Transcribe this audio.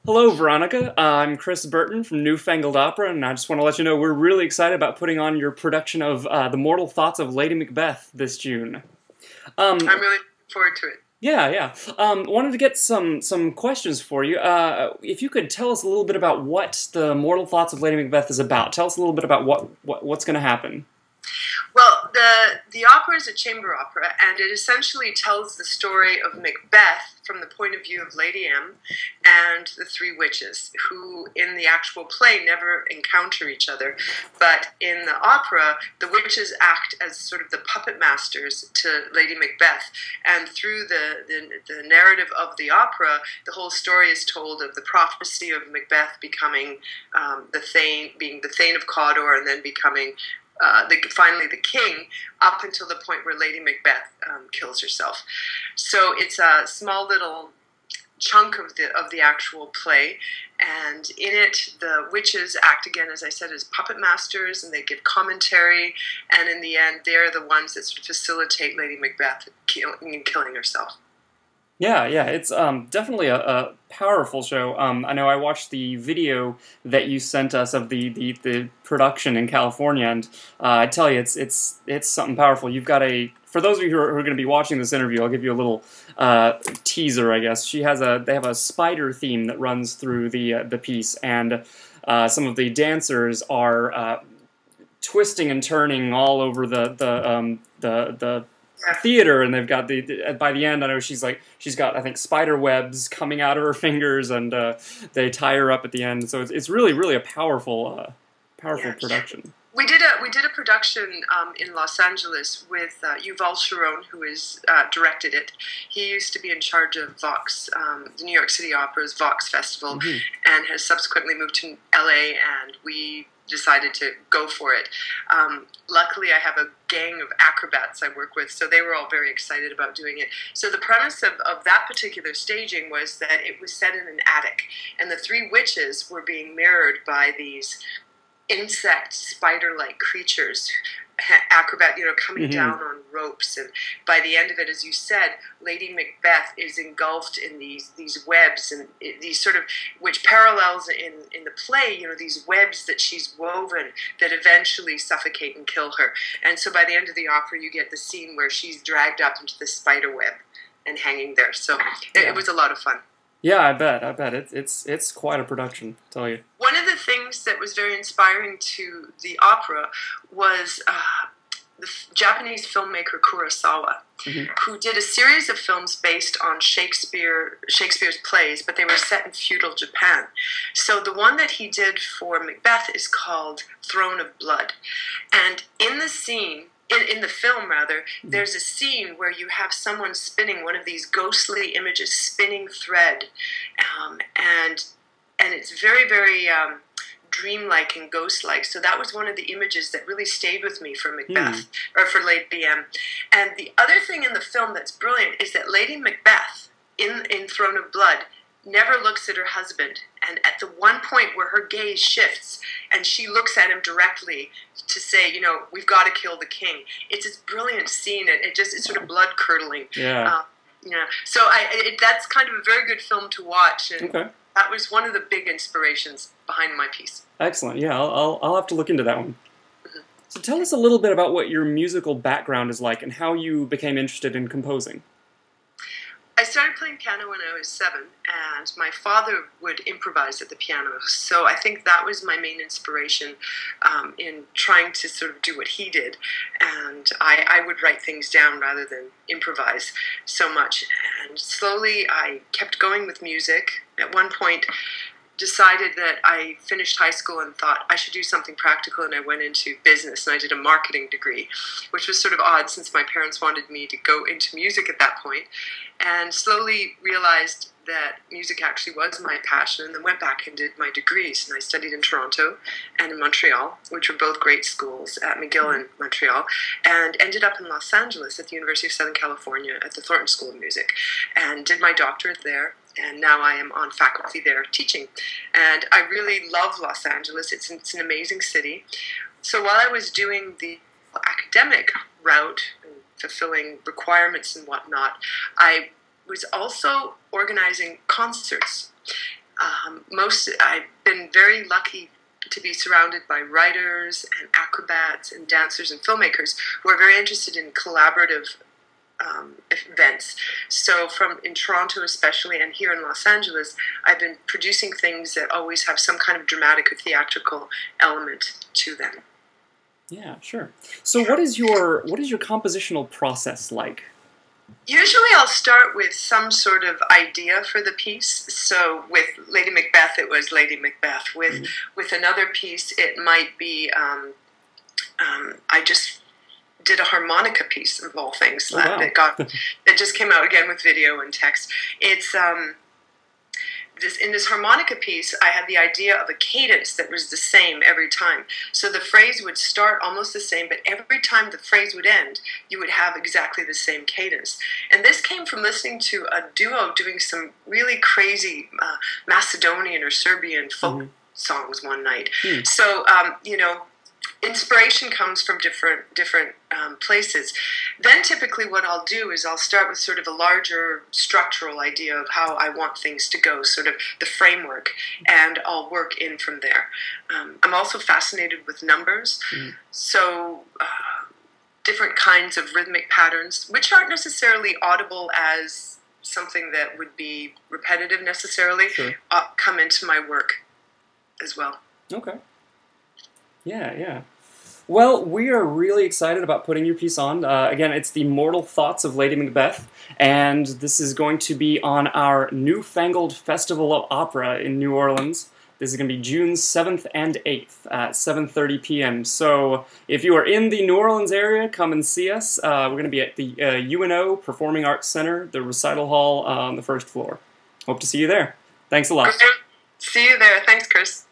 Hello, Veronika. I'm Chris Burton from New Fangled Opera, and I just want to let you know we're really excited about putting on your production of The Mortal Thoughts of Lady Macbeth this June. I'm really looking forward to it. Yeah. Wanted to get some questions for you. If you could tell us a little bit about what The Mortal Thoughts of Lady Macbeth is about. Tell us a little bit about what's going to happen. Well, the opera is a chamber opera, and it essentially tells the story of Macbeth from the point of view of Lady M and the three witches, who in the actual play never encounter each other. But in the opera, the witches act as sort of the puppet masters to Lady Macbeth. And through the narrative of the opera, the whole story is told of the prophecy of Macbeth becoming the Thane, being the Thane of Cawdor, and then becoming finally the king, up until the point where Lady Macbeth kills herself. So it's a small little chunk of the actual play, and in it the witches act again, as I said, as puppet masters, and they give commentary, and in the end they're the ones that sort of facilitate Lady Macbeth killing herself. Yeah, it's definitely a powerful show. I know I watched the video that you sent us of the production in California, and I tell you, it's something powerful. You've got for those of you who are going to be watching this interview, I'll give you a little teaser, I guess. They have a spider theme that runs through the piece, and some of the dancers are twisting and turning all over the theater, and they've got by the end, I know she's got, I think, spider webs coming out of her fingers, and they tie her up at the end. So it's really a powerful production. We did a production in Los Angeles with Yuval Sharon, who has directed it. He used to be in charge of Vox, the New York City Opera's Vox Festival, and has subsequently moved to LA, and we decided to go for it. Luckily, I have a gang of acrobats I work with, so they were all very excited about doing it. So the premise of that particular staging was that it was set in an attic, and the three witches were being mirrored by these insect, spider-like creatures, coming down on ropes, and by the end of it, as you said, Lady Macbeth is engulfed in these webs, and these sort of, which parallels in the play, these webs that she's woven that eventually suffocate and kill her. And so by the end of the opera, you get the scene where she's dragged up into the spider web and hanging there. So it was a lot of fun. Yeah, I bet it's quite a production, I'll tell you. One of the things that was very inspiring to the opera was the Japanese filmmaker Kurosawa, who did a series of films based on Shakespeare's plays, but they were set in feudal Japan. So the one that he did for Macbeth is called Throne of Blood, and in the scene, in the film, rather, there's a scene where you have someone spinning one of these ghostly images, spinning thread, and it's very dreamlike and ghost-like. So that was one of the images that really stayed with me for Macbeth, or for Lady M. And the other thing in the film that's brilliant is that Lady Macbeth, in Throne of Blood, never looks at her husband, and at the one point where her gaze shifts and she looks at him directly to say, we've got to kill the king. It's this brilliant scene, and it's sort of blood curdling. Yeah. So that's kind of a very good film to watch, and that was one of the big inspirations behind my piece. Excellent. Yeah, I'll have to look into that one. So tell us a little bit about what your musical background is like and how you became interested in composing. I started playing piano when I was 7, and my father would improvise at the piano, so I think that was my main inspiration in trying to sort of do what he did, and I would write things down rather than improvise so much, and slowly I kept going with music. At one point, decided that I finished high school and thought I should do something practical, and I went into business, and I did a marketing degree, which was sort of odd since my parents wanted me to go into music at that point, and slowly realized that music actually was my passion, and then went back and did my degrees, and I studied in Toronto and in Montreal, which were both great schools, at McGill and Montreal, and ended up in Los Angeles at the University of Southern California at the Thornton School of Music, and did my doctorate there. And now I am on faculty there teaching. And I really love Los Angeles. It's an amazing city. So while I was doing the academic route and fulfilling requirements and whatnot, I was also organizing concerts I've been very lucky to be surrounded by writers and acrobats and dancers and filmmakers who are very interested in collaborative events. So in Toronto especially, and here in Los Angeles, I've been producing things that always have some kind of dramatic or theatrical element to them. Yeah, sure. So what is your compositional process like? Usually I'll start with some sort of idea for the piece. So with Lady Macbeth, it was Lady Macbeth. With another piece, it might be, I just did a harmonica piece of all things that just came out again with video and text. It's in this harmonica piece, I had the idea of a cadence that was the same every time. So the phrase would start almost the same, but every time the phrase would end, you would have exactly the same cadence. And this came from listening to a duo doing some really crazy Macedonian or Serbian folk songs one night. So, inspiration comes from different places. Then typically what I'll do is I'll start with sort of a larger structural idea of how I want things to go, sort of the framework, and I'll work in from there. I'm also fascinated with numbers, so different kinds of rhythmic patterns, which aren't necessarily audible as something that would be repetitive necessarily, come into my work as well. Okay. Yeah. Well, we are really excited about putting your piece on. Again, it's The Mortal Thoughts of Lady Macbeth, and this is going to be on our new Fangled Festival of Opera in New Orleans. This is going to be June 7th and 8th at 7:30 p.m. So if you are in the New Orleans area, come and see us. We're going to be at the UNO Performing Arts Center, the recital hall on the first floor. Hope to see you there. Thanks a lot. See you there. Thanks, Chris.